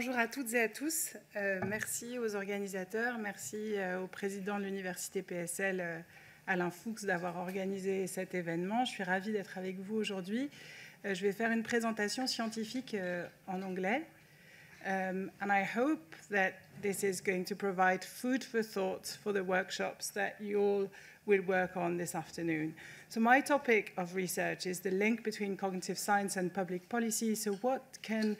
Bonjour à toutes et à tous. Merci aux organisateurs, merci au président de l'Université PSL, Alain Fuchs, d'avoir organisé cet événement. Je suis ravie d'être avec vous aujourd'hui. Je vais faire une présentation scientifique en anglais. And I hope that this is going to provide food for thought for the workshops that you all will work on this afternoon. So my topic of research is the link between cognitive science and public policy. So what can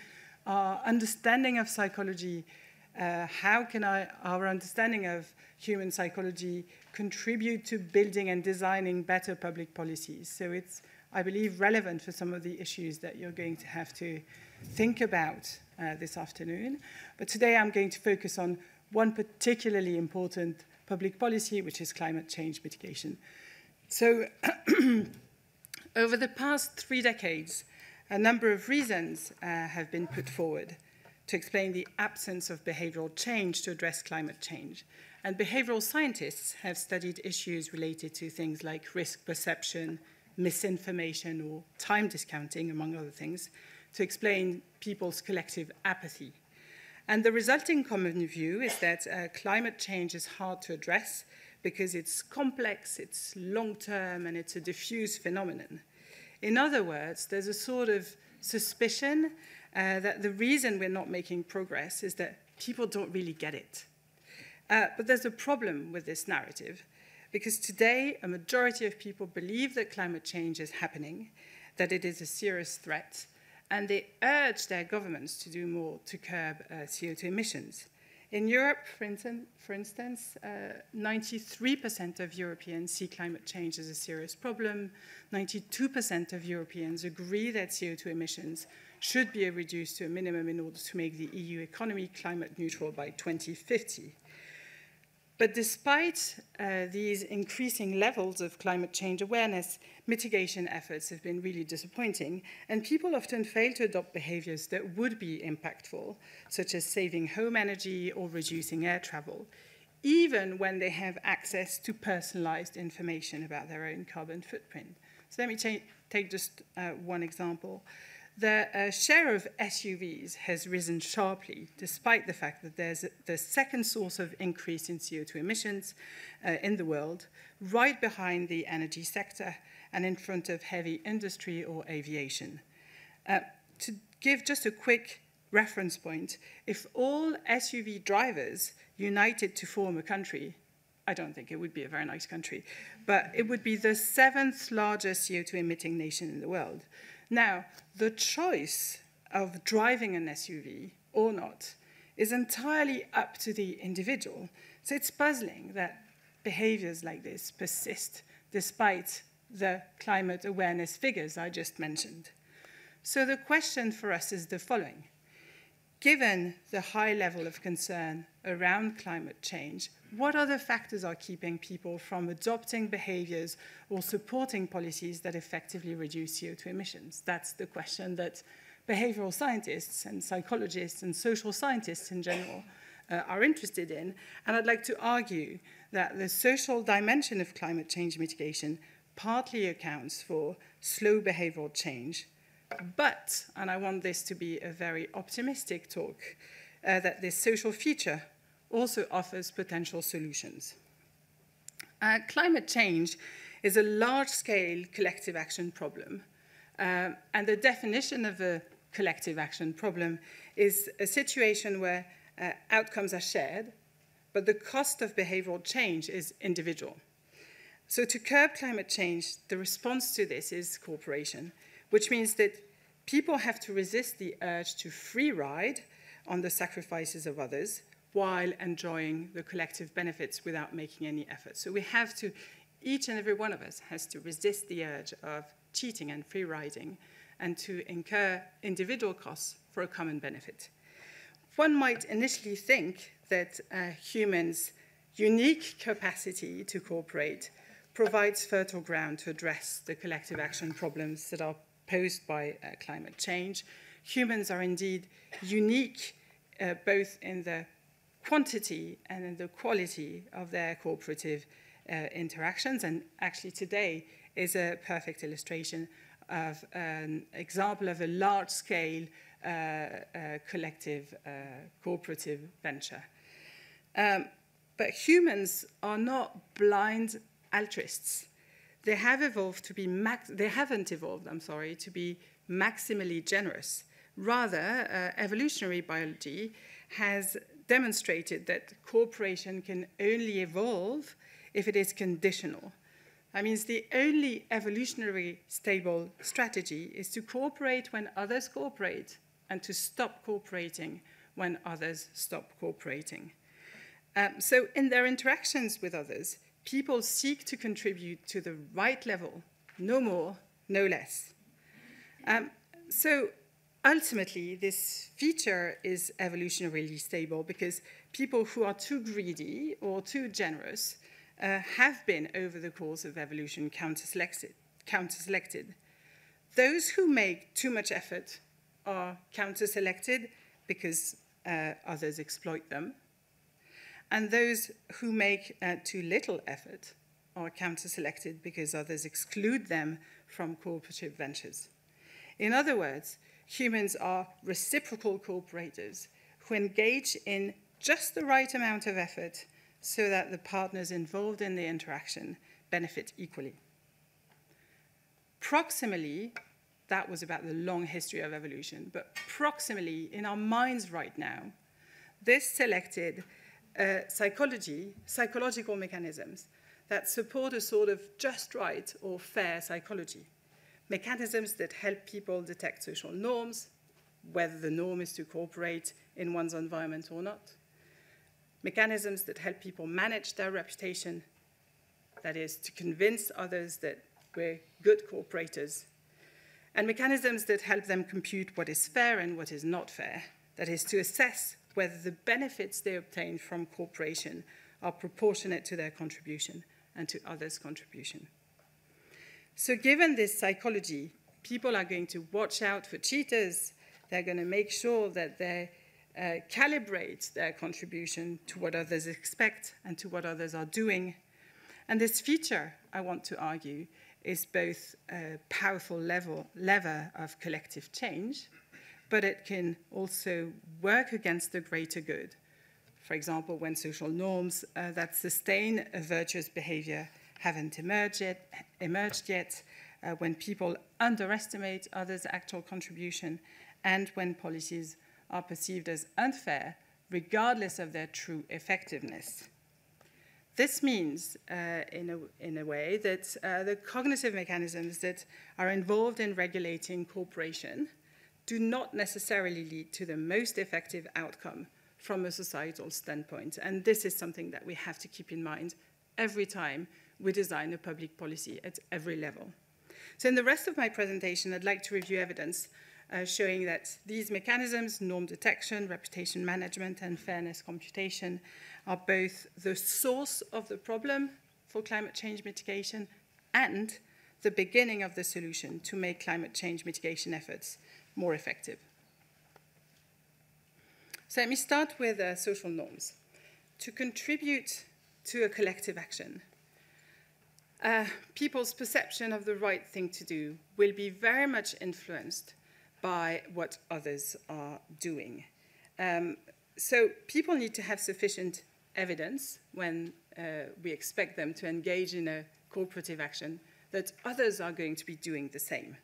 our understanding of psychology, how can our understanding of human psychology contribute to building and designing better public policies? So it's, I believe, relevant for some of the issues that you're going to have to think about this afternoon. But today I'm going to focus on one particularly important public policy, which is climate change mitigation. So over the past 3 decades, a number of reasons have been put forward to explain the absence of behavioral change to address climate change. And behavioral scientists have studied issues related to things like risk perception, misinformation, or time discounting, among other things, to explain people's collective apathy. And the resulting common view is that climate change is hard to address because it's complex, it's long-term, and it's a diffuse phenomenon. In other words, there's a sort of suspicion that the reason we're not making progress is that people don't really get it. But there's a problem with this narrative, because today a majority of people believe that climate change is happening, that it is a serious threat, and they urge their governments to do more to curb CO2 emissions. In Europe, for instance, 93% of Europeans see climate change as a serious problem. 92% of Europeans agree that CO2 emissions should be reduced to a minimum in order to make the EU economy climate neutral by 2050. But despite these increasing levels of climate change awareness, mitigation efforts have been really disappointing, and people often fail to adopt behaviors that would be impactful, such as saving home energy or reducing air travel, even when they have access to personalized information about their own carbon footprint. So let me take just one example. The share of SUVs has risen sharply, despite the fact that there's the second source of increase in CO2 emissions in the world, right behind the energy sector and in front of heavy industry or aviation. To give just a quick reference point, if all SUV drivers united to form a country, I don't think it would be a very nice country, but it would be the 7th largest CO2 emitting nation in the world. Now, the choice of driving an SUV or not is entirely up to the individual. So it's puzzling that behaviors like this persist despite the climate awareness figures I just mentioned. So the question for us is the following. Given the high level of concern around climate change, what other factors are keeping people from adopting behaviors or supporting policies that effectively reduce CO2 emissions? That's the question that behavioral scientists and psychologists and social scientists in general are interested in. And I'd like to argue that the social dimension of climate change mitigation partly accounts for slow behavioral change. But, and I want this to be a very optimistic talk, that this social feature also offers potential solutions. Climate change is a large-scale collective action problem. And the definition of a collective action problem is a situation where outcomes are shared, but the cost of behavioral change is individual. So to curb climate change, the response to this is cooperation, which means that people have to resist the urge to free ride on the sacrifices of others while enjoying the collective benefits without making any effort. So we have to, each and every one of us has to resist the urge of cheating and free riding and to incur individual costs for a common benefit. One might initially think that humans' unique capacity to cooperate provides fertile ground to address the collective action problems that are posed by climate change. Humans are indeed unique both in the quantity and in the quality of their cooperative interactions, and actually today is a perfect illustration of an example of a large-scale collective, cooperative venture. But humans are not blind altruists. They haven't evolved to be maximally generous. Rather, evolutionary biology has demonstrated that cooperation can only evolve if it is conditional. That means the only evolutionary stable strategy is to cooperate when others cooperate and to stop cooperating when others stop cooperating. So in their interactions with others, people seek to contribute to the right level, no more, no less. So ultimately, this feature is evolutionarily stable because people who are too greedy or too generous have been, over the course of evolution, counter-selected. Those who make too much effort are counter-selected because others exploit them. And those who make too little effort are counter-selected because others exclude them from cooperative ventures. In other words, humans are reciprocal cooperators who engage in just the right amount of effort so that the partners involved in the interaction benefit equally. Proximally, that was about the long history of evolution, but proximally, in our minds right now, this selected psychological mechanisms that support a sort of just right or fair psychology. Mechanisms that help people detect social norms, whether the norm is to cooperate in one's environment or not. Mechanisms that help people manage their reputation, that is, to convince others that we're good cooperators. And mechanisms that help them compute what is fair and what is not fair, that is, to assess whether the benefits they obtain from cooperation are proportionate to their contribution and to others' contribution. So given this psychology, people are going to watch out for cheaters. They're going to make sure that they calibrate their contribution to what others expect and to what others are doing. And this feature, I want to argue, is both a powerful lever of collective change, but it can also work against the greater good. For example, when social norms that sustain a virtuous behavior haven't emerged yet, when people underestimate others' actual contribution, and when policies are perceived as unfair, regardless of their true effectiveness. This means, in a way, that the cognitive mechanisms that are involved in regulating cooperation do not necessarily lead to the most effective outcome from a societal standpoint. And this is something that we have to keep in mind every time we design a public policy at every level. So in the rest of my presentation, I'd like to review evidence showing that these mechanisms, norm detection, reputation management, and fairness computation, are both the source of the problem for climate change mitigation and the beginning of the solution to make climate change mitigation efforts more effective. So let me start with social norms. To contribute to a collective action, people's perception of the right thing to do will be very much influenced by what others are doing. So people need to have sufficient evidence when we expect them to engage in a cooperative action that others are going to be doing the same.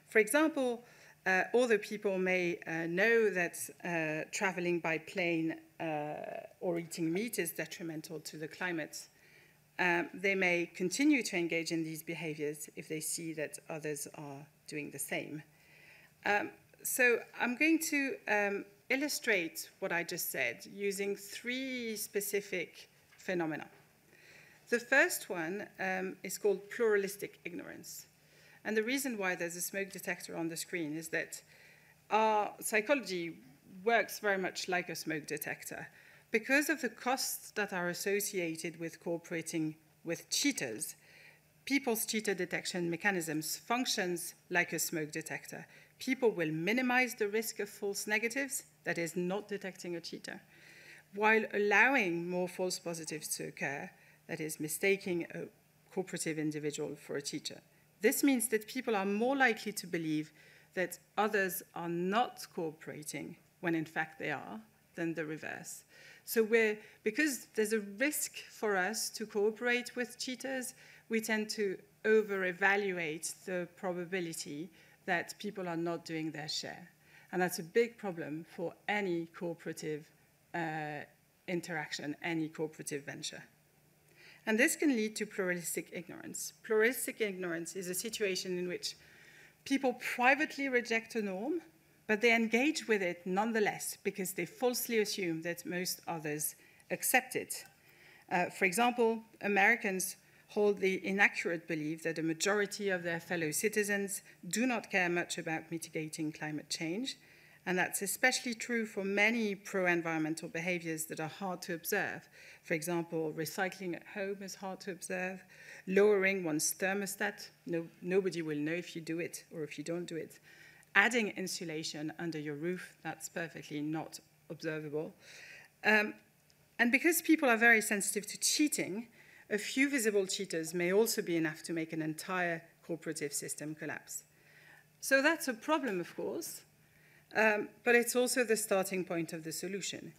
For example, although people may know that traveling by plane or eating meat is detrimental to the climate, they may continue to engage in these behaviors if they see that others are doing the same. So I'm going to illustrate what I just said using three specific phenomena. The first one is called pluralistic ignorance. And the reason why there's a smoke detector on the screen is that our psychology works very much like a smoke detector. Because of the costs that are associated with cooperating with cheaters, people's cheater detection mechanisms functions like a smoke detector. People will minimize the risk of false negatives, that is, not detecting a cheater, while allowing more false positives to occur, that is, mistaking a cooperative individual for a cheater. This means that people are more likely to believe that others are not cooperating when in fact they are, than the reverse. So because there's a risk for us to cooperate with cheaters, we tend to over-evaluate the probability that people are not doing their share. And that's a big problem for any cooperative interaction, any cooperative venture. And this can lead to pluralistic ignorance. Pluralistic ignorance is a situation in which people privately reject a norm, but they engage with it nonetheless because they falsely assume that most others accept it. For example, Americans hold the inaccurate belief that a majority of their fellow citizens do not care much about mitigating climate change, and that's especially true for many pro-environmental behaviors that are hard to observe. For example, recycling at home is hard to observe. Lowering one's thermostat, nobody will know if you do it or if you don't do it. Adding insulation under your roof, that's perfectly not observable. And because people are very sensitive to cheating, a few visible cheaters may also be enough to make an entire cooperative system collapse. So that's a problem, of course, but it's also the starting point of the solution.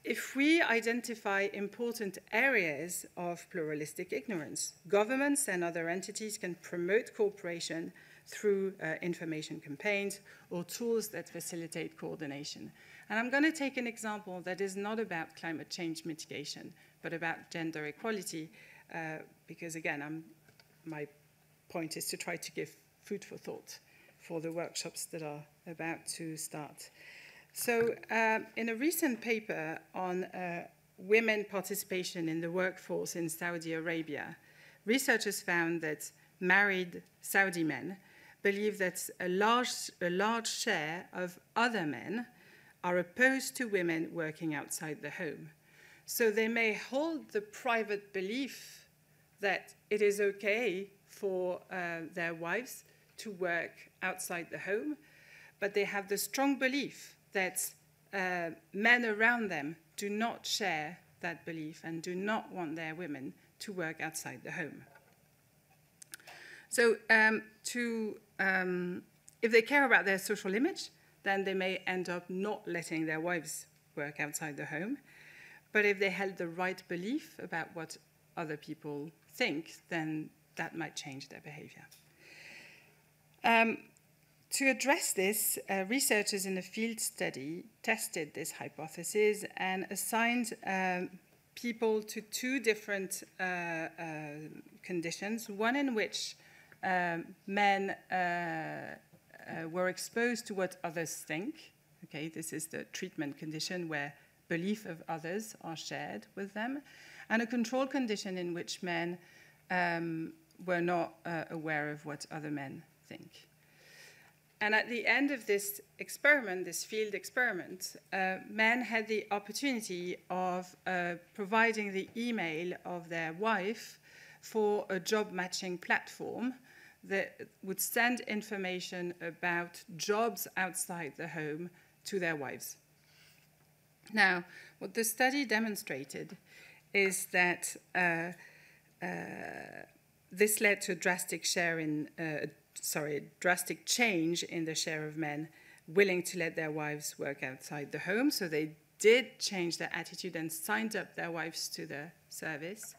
If we identify important areas of pluralistic ignorance, governments and other entities can promote cooperation through information campaigns or tools that facilitate coordination. And I'm going to take an example that is not about climate change mitigation, but about gender equality, because again, my point is to try to give food for thought for the workshops that are about to start. So in a recent paper on women participation in the workforce in Saudi Arabia, researchers found that married Saudi men believe that a large share of other men are opposed to women working outside the home. So they may hold the private belief that it is okay for their wives to work outside the home, but they have the strong belief that men around them do not share that belief and do not want their women to work outside the home. So if they care about their social image, then they may end up not letting their wives work outside the home. But if they held the right belief about what other people think, then that might change their behavior. To address this, researchers in a field study tested this hypothesis and assigned people to two different conditions, one in which men were exposed to what others think. Okay, this is the treatment condition where belief of others are shared with them, and a control condition in which men were not aware of what other men think. And at the end of this experiment, this field experiment, men had the opportunity of providing the email of their wife for a job matching platform that would send information about jobs outside the home to their wives. Now, what the study demonstrated is that this led to a drastic change in the share of men willing to let their wives work outside the home. So they did change their attitude and signed up their wives to the service.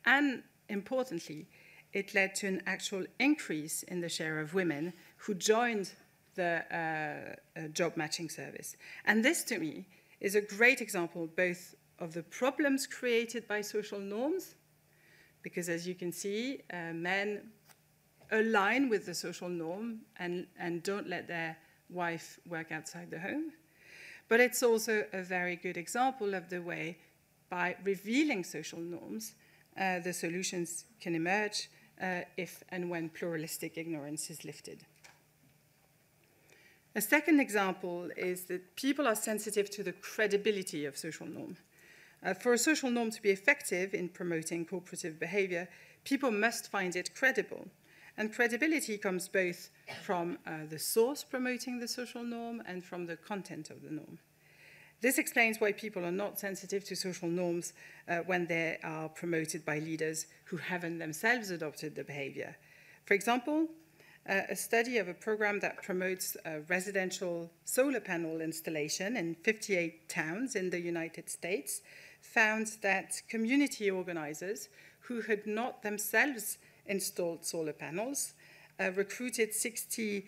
And importantly, it led to an actual increase in the share of women who joined the job matching service. And this, to me, is a great example both of the problems created by social norms, because as you can see, men align with the social norm and don't let their wife work outside the home. But it's also a very good example of the way, by revealing social norms, the solutions can emerge if and when pluralistic ignorance is lifted. A second example is that people are sensitive to the credibility of social norm. For a social norm to be effective in promoting cooperative behavior, people must find it credible. And credibility comes both from the source promoting the social norm and from the content of the norm. This explains why people are not sensitive to social norms when they are promoted by leaders who haven't themselves adopted the behavior. For example, a study of a program that promotes residential solar panel installation in 58 towns in the United States found that community organizers who had not themselves installed solar panels recruited 63%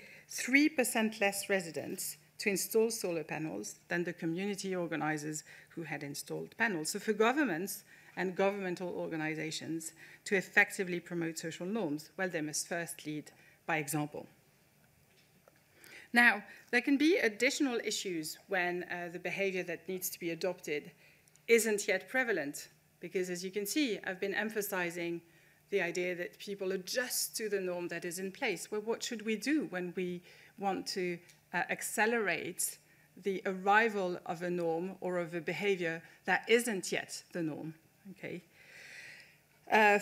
less residents to install solar panels than the community organizers who had installed panels. So for governments and governmental organizations to effectively promote social norms, well, they must first lead by example. Now, there can be additional issues when the behavior that needs to be adopted isn't yet prevalent, because as you can see, I've been emphasizing the idea that people adjust to the norm that is in place. Well, what should we do when we want to accelerate the arrival of a norm or of a behavior that isn't yet the norm? Okay.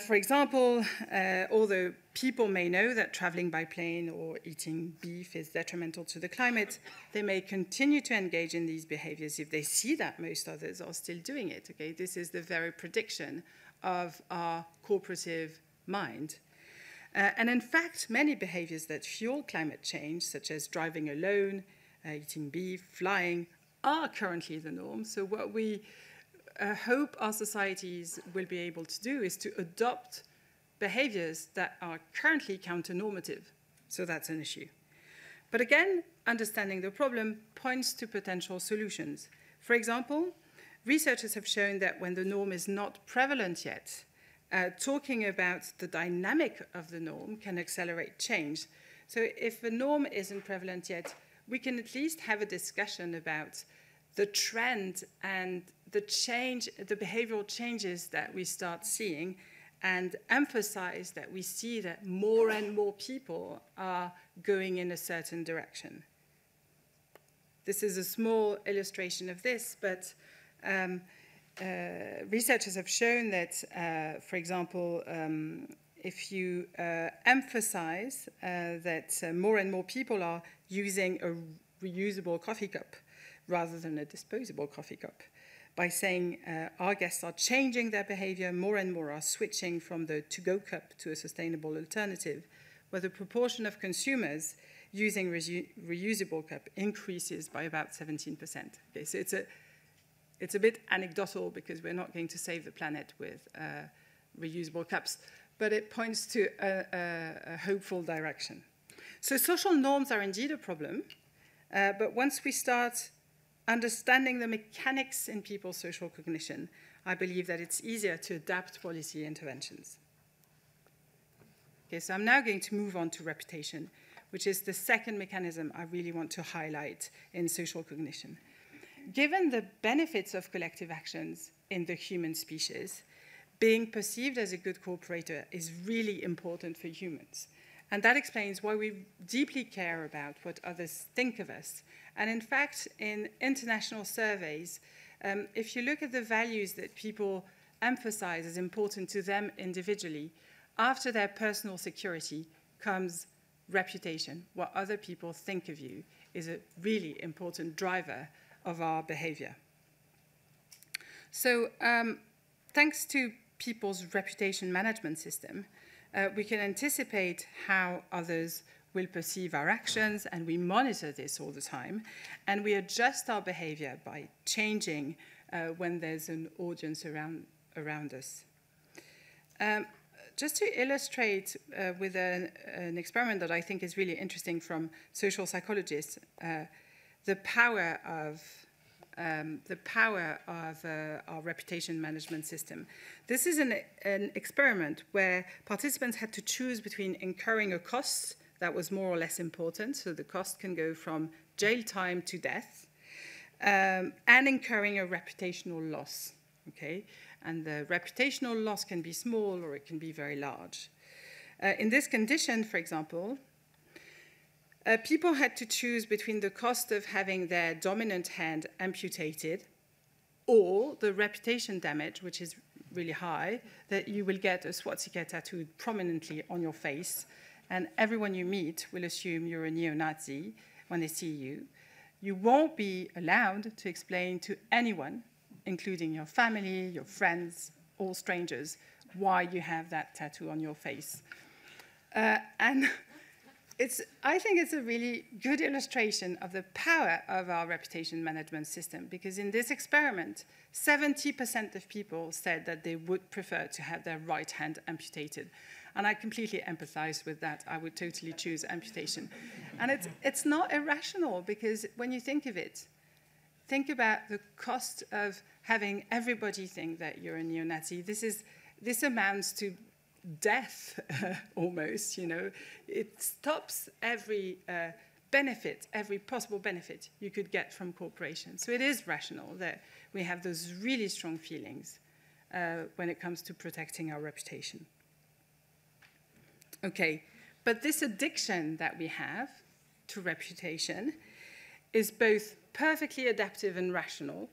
For example, although people may know that traveling by plane or eating beef is detrimental to the climate, they may continue to engage in these behaviors if they see that most others are still doing it. Okay? This is the very prediction of our cooperative mind. And in fact, many behaviors that fuel climate change, such as driving alone, eating beef, flying, are currently the norm. So what we hope our societies will be able to do is to adopt behaviors that are currently counter-normative. So that's an issue. But again, understanding the problem points to potential solutions. For example, researchers have shown that when the norm is not prevalent yet, talking about the dynamic of the norm can accelerate change. So if the norm isn't prevalent yet, we can at least have a discussion about the trend and the change, the behavioral changes that we start seeing, and emphasize that we see that more and more people are going in a certain direction. This is a small illustration of this, but researchers have shown that, for example, if you emphasize that more and more people are using a reusable coffee cup rather than a disposable coffee cup, by saying our guests are changing their behavior, more and more are switching from the to-go cup to a sustainable alternative, where the proportion of consumers using reusable cup increases by about 17%. Okay, so it's a bit anecdotal because we're not going to save the planet with reusable cups, but it points to a hopeful direction. So social norms are indeed a problem, but once we start understanding the mechanics in people's social cognition, I believe that it's easier to adapt policy interventions. Okay, so I'm now going to move on to reputation, which is the second mechanism I really want to highlight in social cognition. Given the benefits of collective actions in the human species, being perceived as a good cooperator is really important for humans. And that explains why we deeply care about what others think of us. And in fact, in international surveys, if you look at the values that people emphasize as important to them individually, after their personal security comes reputation. What other people think of you is a really important driver of our behavior. So thanks to people's reputation management system, we can anticipate how others will perceive our actions, and we monitor this all the time, and we adjust our behavior by changing when there's an audience around us. Just to illustrate with an experiment that I think is really interesting from social psychologists, the power of our reputation management system. This is an experiment where participants had to choose between incurring a cost that was more or less important, so the cost can go from jail time to death, and incurring a reputational loss, okay? And the reputational loss can be small or it can be very large. In this condition, for example, people had to choose between the cost of having their dominant hand amputated or the reputation damage, which is really high, that you will get a swastika tattooed prominently on your face, and everyone you meet will assume you're a neo-Nazi when they see you. You won't be allowed to explain to anyone, including your family, your friends, all strangers, why you have that tattoo on your face. And I think it's a really good illustration of the power of our reputation management system, because in this experiment, 70% of people said that they would prefer to have their right hand amputated. And I completely empathize with that. I would totally choose amputation. And it's not irrational, because when you think of it, think about the cost of having everybody think that you're a neo-Nazi. This amounts to death, almost, you know. It stops every benefit, every possible benefit you could get from corporations. So it is rational that we have those really strong feelings when it comes to protecting our reputation. Okay, but this addiction that we have to reputation is both perfectly adaptive and rational,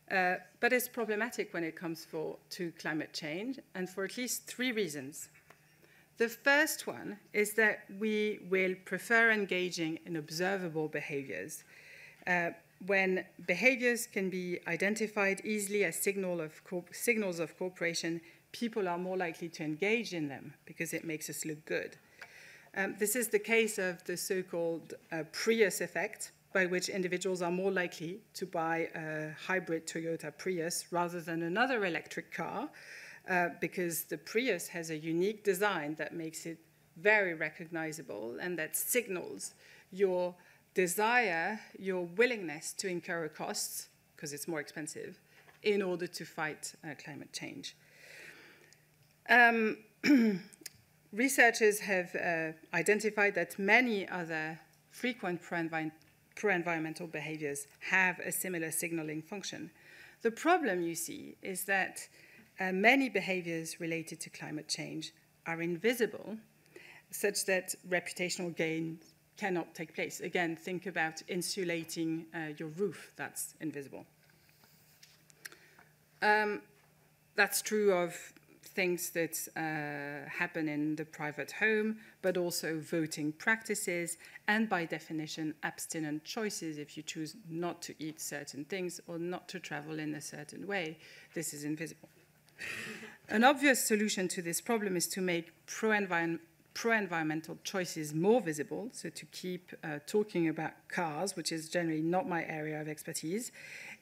but it's problematic when it comes to climate change, and for at least 3 reasons. The first one is that we will prefer engaging in observable behaviors. When behaviors can be identified easily as signals of cooperation, people are more likely to engage in them because it makes us look good. This is the case of the so-called Prius effect, by which individuals are more likely to buy a hybrid Toyota Prius rather than another electric car, because the Prius has a unique design that makes it very recognizable and that signals your desire, your willingness to incur costs, because it's more expensive, in order to fight climate change. Researchers have identified that many other frequent pro-environmental behaviors have a similar signaling function. The problem, you see, is that many behaviors related to climate change are invisible, such that reputational gain cannot take place. Again, think about insulating your roof. That's invisible. That's true of things that happen in the private home, but also voting practices, and by definition, abstinent choices if you choose not to eat certain things or not to travel in a certain way. This is invisible. An obvious solution to this problem is to make pro-environmental choices more visible, so to keep talking about cars, which is generally not my area of expertise.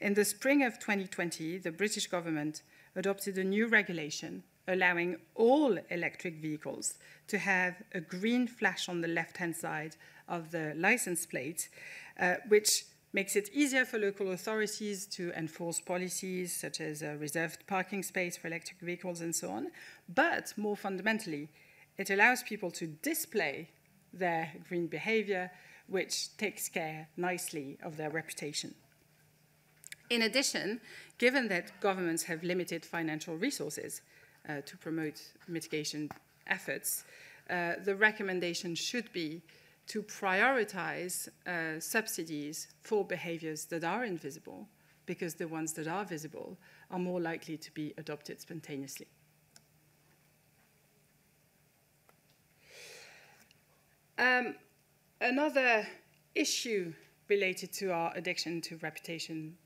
In the spring of 2020, the British government adopted a new regulation allowing all electric vehicles to have a green flash on the left-hand side of the license plate, which makes it easier for local authorities to enforce policies such as a reserved parking space for electric vehicles and so on. But more fundamentally, it allows people to display their green behavior, which takes care nicely of their reputation. In addition, given that governments have limited financial resources to promote mitigation efforts, the recommendation should be to prioritize subsidies for behaviors that are invisible, because the ones that are visible are more likely to be adopted spontaneously. Another issue related to our addiction to reputation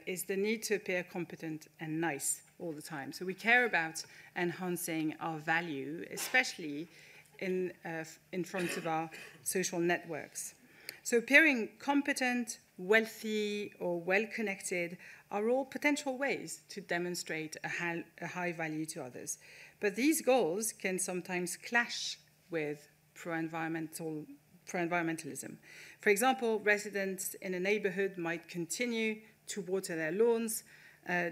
is the need to appear competent and nice all the time. So we care about enhancing our value, especially in front of our social networks. So appearing competent, wealthy, or well-connected are all potential ways to demonstrate a high value to others. But these goals can sometimes clash with pro-environmentalism. For example, residents in a neighborhood might continue to water their lawns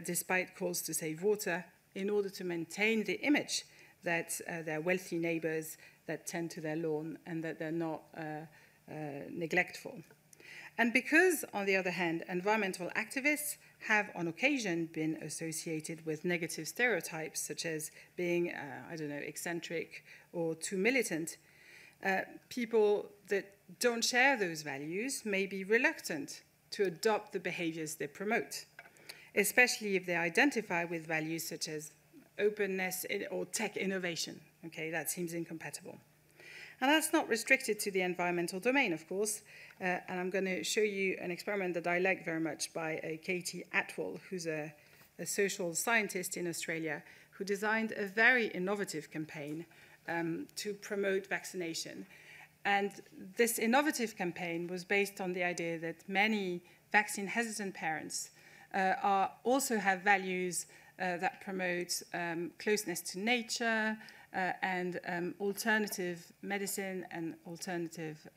despite calls to save water in order to maintain the image that they're wealthy neighbors that tend to their lawn and that they're not neglectful. And because, on the other hand, environmental activists have on occasion been associated with negative stereotypes, such as being, I don't know, eccentric or too militant, people that don't share those values may be reluctant to adopt the behaviors they promote, especially if they identify with values such as openness or tech innovation. Okay, that seems incompatible. And that's not restricted to the environmental domain, of course. And I'm going to show you an experiment that I like very much by Katie Atwell, who's a social scientist in Australia, who designed a very innovative campaign to promote vaccination. And this innovative campaign was based on the idea that many vaccine-hesitant parents also have values that promote closeness to nature and alternative medicine and alternative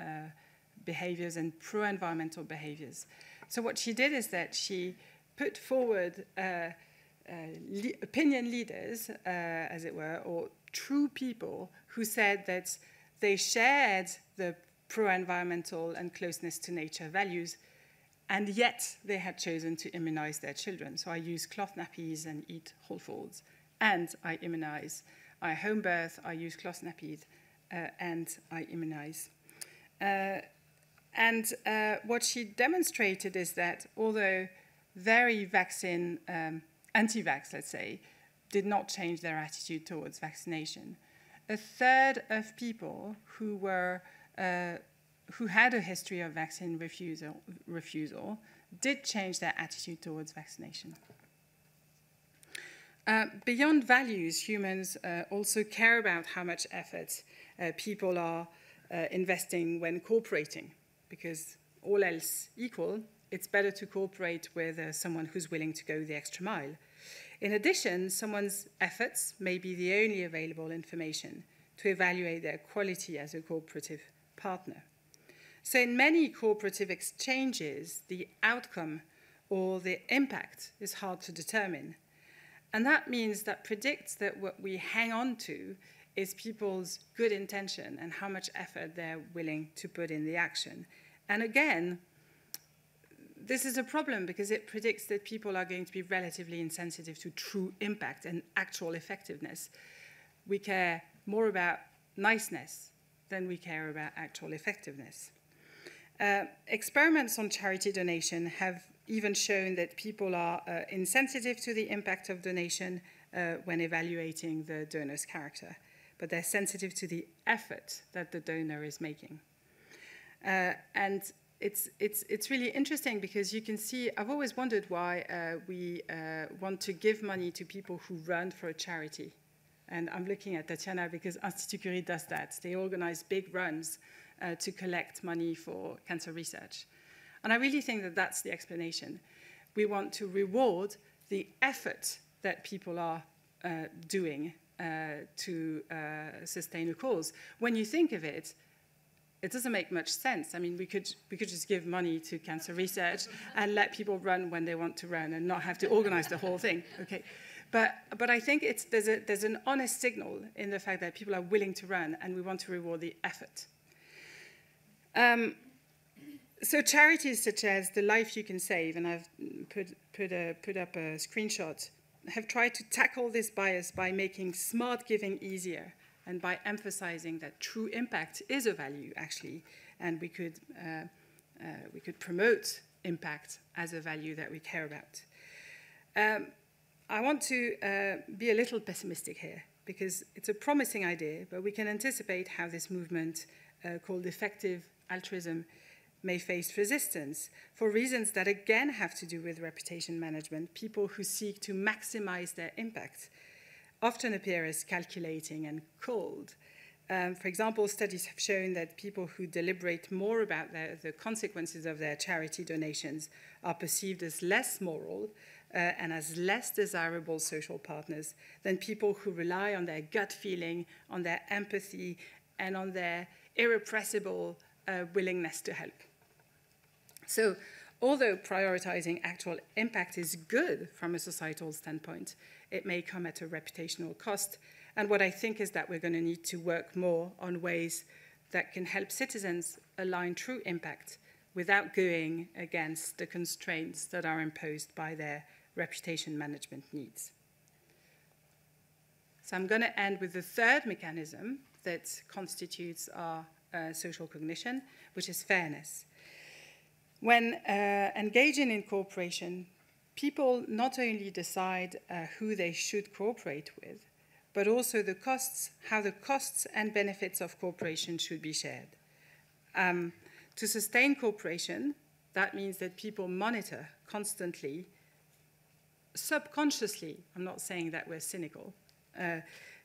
behaviors and pro-environmental behaviors. So what she did is that she put forward opinion leaders, as it were, or true people who said that they shared the pro-environmental and closeness to nature values, and yet they had chosen to immunize their children. So I use cloth nappies and eat whole foods, and I immunize. I home birth, I use cloth nappies, and I immunize. What she demonstrated is that although very vaccine, anti-vax, let's say, did not change their attitude towards vaccination, a third of people who had a history of vaccine refusal did change their attitude towards vaccination. Beyond values, humans also care about how much effort people are investing when cooperating, because all else equal, it's better to cooperate with someone who's willing to go the extra mile. In addition, someone's efforts may be the only available information to evaluate their quality as a cooperative partner. So in many cooperative exchanges, the outcome or the impact is hard to determine. And that means that predicts that what we hang on to is people's good intention and how much effort they're willing to put in the action. And again, this is a problem because it predicts that people are going to be relatively insensitive to true impact and actual effectiveness. We care more about niceness than we care about actual effectiveness. Experiments on charity donation have even shown that people are insensitive to the impact of donation when evaluating the donor's character, but they're sensitive to the effort that the donor is making. And it's really interesting because you can see, I've always wondered why we want to give money to people who run for a charity. And I'm looking at Tatiana because Institut Curie does that. They organize big runs to collect money for cancer research. And I really think that that's the explanation. We want to reward the effort that people are doing to sustain a cause. When you think of it, it doesn't make much sense. I mean, we could just give money to cancer research and let people run when they want to run and not have to organize the whole thing. Okay, but I think there's an honest signal in the fact that people are willing to run, and we want to reward the effort. So charities such as The Life You Can Save, and I've put up a screenshot, have tried to tackle this bias by making smart giving easier and by emphasizing that true impact is a value, actually, and we could promote impact as a value that we care about. I want to be a little pessimistic here, because it's a promising idea, but we can anticipate how this movement called effective altruism may face resistance for reasons that again have to do with reputation management. People who seek to maximize their impact often appear as calculating and cold. For example, studies have shown that people who deliberate more about the consequences of their charity donations are perceived as less moral and as less desirable social partners than people who rely on their gut feeling, on their empathy, and on their irrepressible willingness to help. So, although prioritizing actual impact is good from a societal standpoint, it may come at a reputational cost. And what I think is that we're going to need to work more on ways that can help citizens align true impact without going against the constraints that are imposed by their reputation management needs. So I'm going to end with the third mechanism that constitutes our social cognition, which is fairness. When engaging in cooperation, people not only decide who they should cooperate with, but also the costs, how the costs and benefits of cooperation should be shared. To sustain cooperation, that means that people monitor constantly, subconsciously, I'm not saying that we're cynical,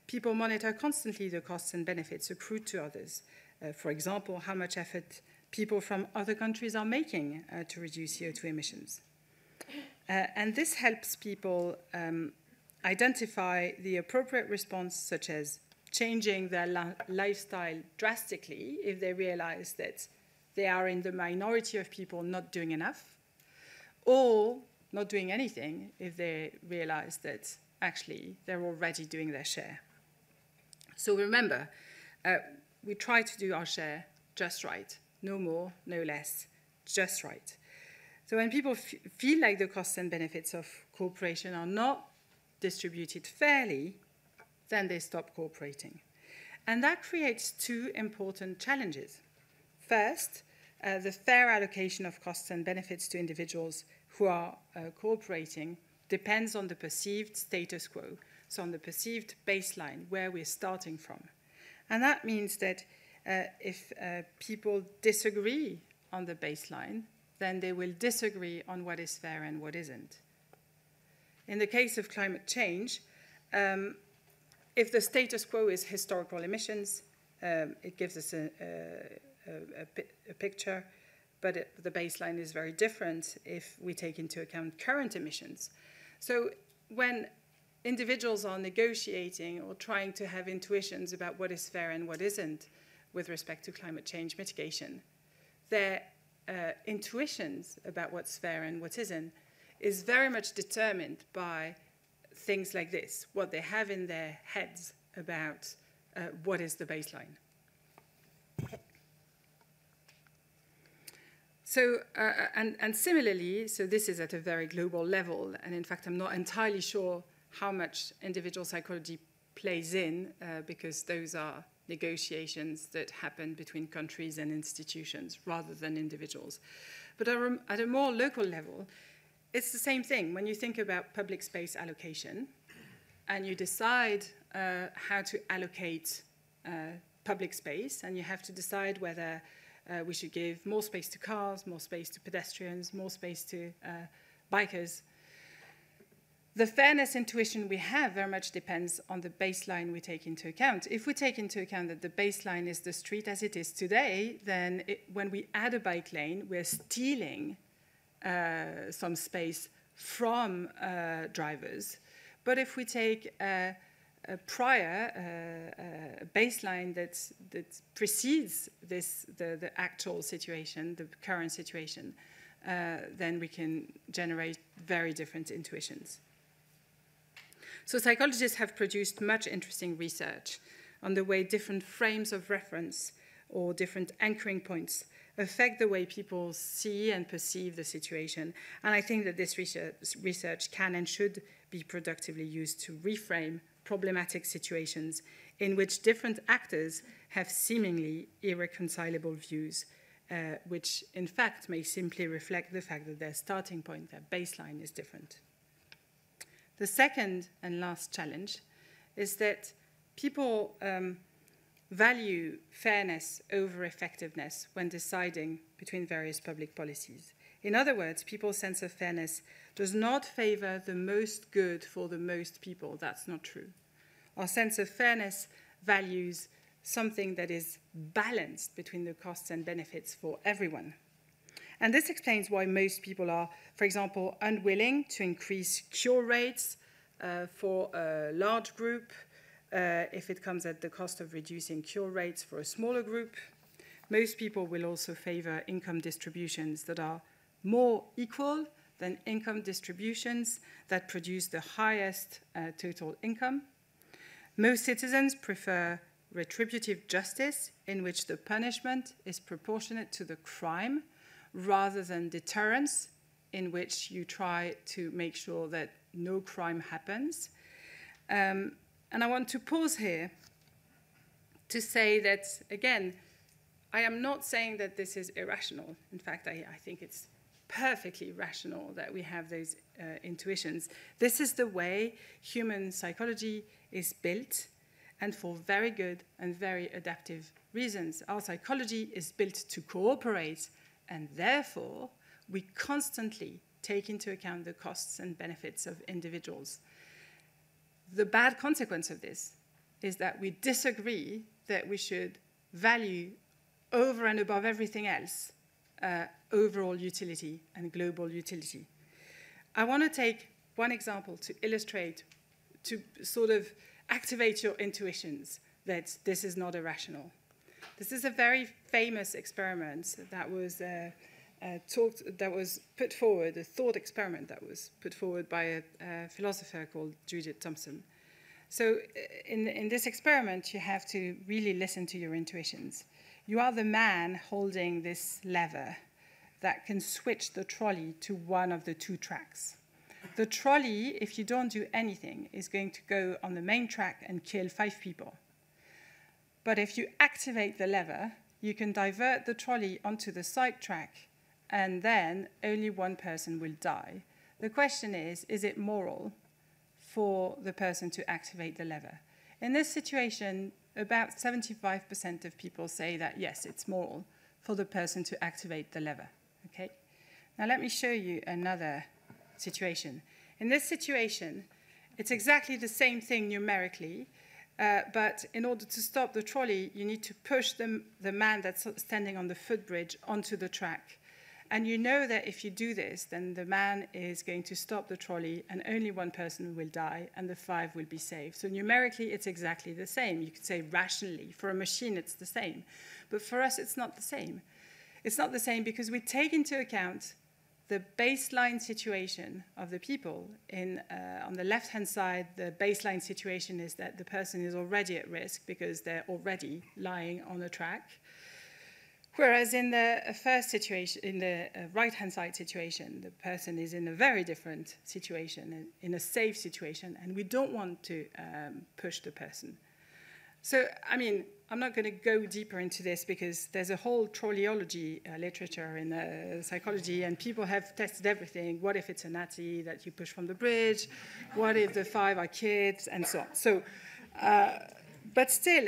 people monitor constantly the costs and benefits accrued to others For example, how much effort people from other countries are making to reduce CO2 emissions. And this helps people identify the appropriate response, such as changing their lifestyle drastically if they realize that they are in the minority of people not doing enough, or not doing anything if they realize that actually they're already doing their share. So remember, we try to do our share just right. No more, no less, just right. So when people feel like the costs and benefits of cooperation are not distributed fairly, then they stop cooperating. And that creates two important challenges. First, the fair allocation of costs and benefits to individuals who are cooperating depends on the perceived status quo, so on the perceived baseline where we're starting from. And that means that if people disagree on the baseline, then they will disagree on what is fair and what isn't. In the case of climate change, if the status quo is historical emissions, it gives us a picture, but the baseline is very different if we take into account current emissions. So when individuals are negotiating or trying to have intuitions about what is fair and what isn't with respect to climate change mitigation, their intuitions about what's fair and what isn't is very much determined by things like this, what they have in their heads about what is the baseline. So, and similarly, so this is at a very global level, and in fact, I'm not entirely sure how much individual psychology plays in, because those are negotiations that happen between countries and institutions rather than individuals. But at a more local level, it's the same thing. When you think about public space allocation, and you decide how to allocate public space, and you have to decide whether we should give more space to cars, more space to pedestrians, more space to bikers. The fairness intuition we have very much depends on the baseline we take into account. If we take into account that the baseline is the street as it is today, then when we add a bike lane, we're stealing some space from drivers. But if we take a prior baseline that precedes the actual situation, the current situation, then we can generate very different intuitions. So psychologists have produced much interesting research on the way different frames of reference or different anchoring points affect the way people see and perceive the situation. And I think that this research can and should be productively used to reframe problematic situations in which different actors have seemingly irreconcilable views, which in fact may simply reflect the fact that their starting point, their baseline, is different. The second and last challenge is that people value fairness over effectiveness when deciding between various public policies. In other words, people's sense of fairness does not favor the most good for the most people. That's not true. Our sense of fairness values something that is balanced between the costs and benefits for everyone. And this explains why most people are, for example, unwilling to increase cure rates for a large group if it comes at the cost of reducing cure rates for a smaller group. Most people will also favor income distributions that are more equal than income distributions that produce the highest total income. Most citizens prefer retributive justice in which the punishment is proportionate to the crime, rather than deterrence, in which you try to make sure that no crime happens. And I want to pause here to say that, again, I am not saying that this is irrational. In fact, I think it's perfectly rational that we have those intuitions. This is the way human psychology is built, and for very good and very adaptive reasons. Our psychology is built to cooperate, and therefore, we constantly take into account the costs and benefits of individuals. The bad consequence of this is that we disagree that we should value over and above everything else, overall utility and global utility. I want to take one example to illustrate, to sort of activate your intuitions that this is not irrational. This is a very famous experiment that was put forward, a thought experiment that was put forward by a philosopher called Judith Thomson. So in this experiment, you have to really listen to your intuitions. You are the man holding this lever that can switch the trolley to one of the two tracks. The trolley, if you don't do anything, is going to go on the main track and kill 5 people. But if you activate the lever, you can divert the trolley onto the side track, and then only 1 person will die. The question is it moral for the person to activate the lever? In this situation, about 75% of people say that, yes, it's moral for the person to activate the lever. Okay? Now let me show you another situation. In this situation, it's exactly the same thing numerically, but in order to stop the trolley, you need to push the man that's standing on the footbridge onto the track. And you know that if you do this, then the man is going to stop the trolley and only 1 person will die and the 5 will be saved. So numerically, it's exactly the same. You could say rationally. For a machine, it's the same. But for us, it's not the same. It's not the same because we take into account the baseline situation of the people. On the left-hand side, the baseline situation is that the person is already at risk because they're already lying on the track. Whereas in the first situation, in the right-hand side situation, the person is in a very different situation, in a safe situation, and we don't want to push the person. So, I mean, I'm not going to go deeper into this because there's a whole trolleyology literature in psychology, and people have tested everything. What if it's a natty that you push from the bridge? What if the 5 are kids? And so on. So, but still,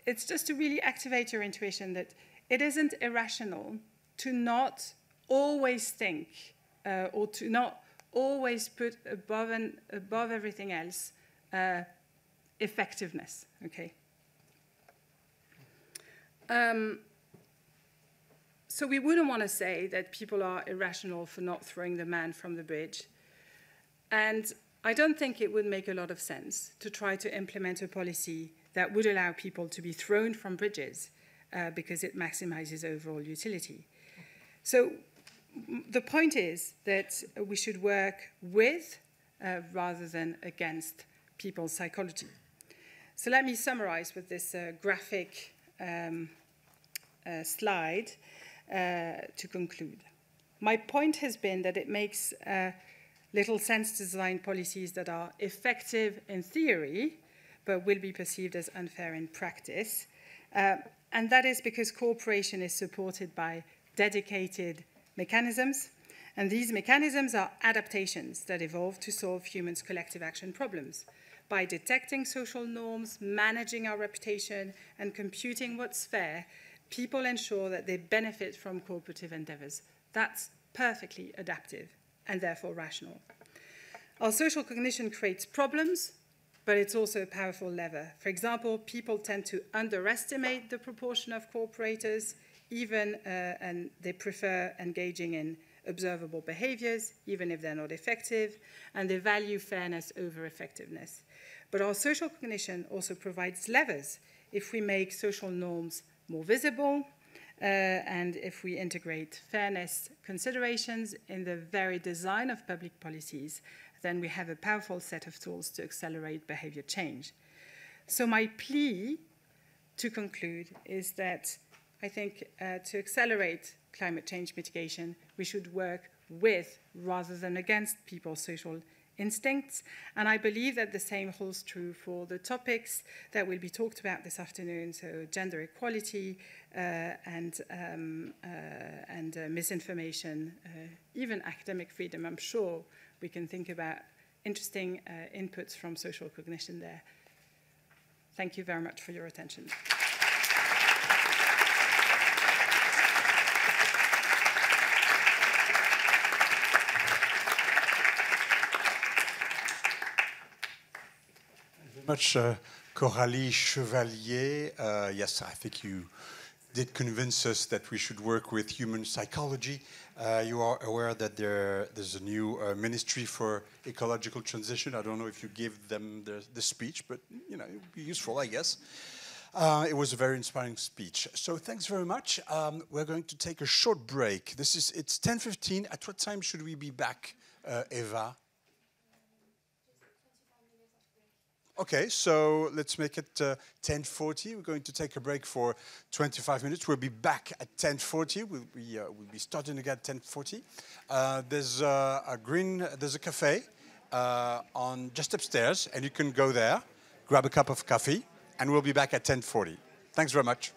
it's just to really activate your intuition that it isn't irrational to not always think or to not always put above everything else effectiveness, okay? So we wouldn't want to say that people are irrational for not throwing the man from the bridge. And I don't think it would make a lot of sense to try to implement a policy that would allow people to be thrown from bridges because it maximizes overall utility. So the point is that we should work with rather than against people's psychology. So let me summarize with this graphic slide to conclude. My point has been that it makes little sense to design policies that are effective in theory, but will be perceived as unfair in practice. And that is because cooperation is supported by dedicated mechanisms. And these mechanisms are adaptations that evolve to solve humans' collective action problems. By detecting social norms, managing our reputation, and computing what's fair, people ensure that they benefit from cooperative endeavors. That's perfectly adaptive and therefore rational. Our social cognition creates problems, but it's also a powerful lever. For example, people tend to underestimate the proportion of cooperators, and they prefer engaging in observable behaviors, even if they're not effective, and they value fairness over effectiveness. But our social cognition also provides levers if we make social norms more visible, and if we integrate fairness considerations in the very design of public policies, then we have a powerful set of tools to accelerate behavior change. So my plea to conclude is that I think to accelerate climate change mitigation, we should work with rather than against people's social instincts. And I believe that the same holds true for the topics that will be talked about this afternoon, so gender equality and misinformation, even academic freedom. I'm sure we can think about interesting inputs from social cognition there. Thank you very much for your attention. Much, Coralie Chevallier. Yes, I think you did convince us that we should work with human psychology. You are aware that there's a new ministry for ecological transition. I don't know if you give them the speech, but you know, it would be useful, I guess. It was a very inspiring speech. So thanks very much. We're going to take a short break. It's 10:15. At what time should we be back, Eva? Okay, so let's make it 10:40. We're going to take a break for 25 minutes. We'll be back at 10:40. We'll be starting again at 10:40. There's a cafe on just upstairs, and you can go there, grab a cup of coffee, and we'll be back at 10:40. Thanks very much.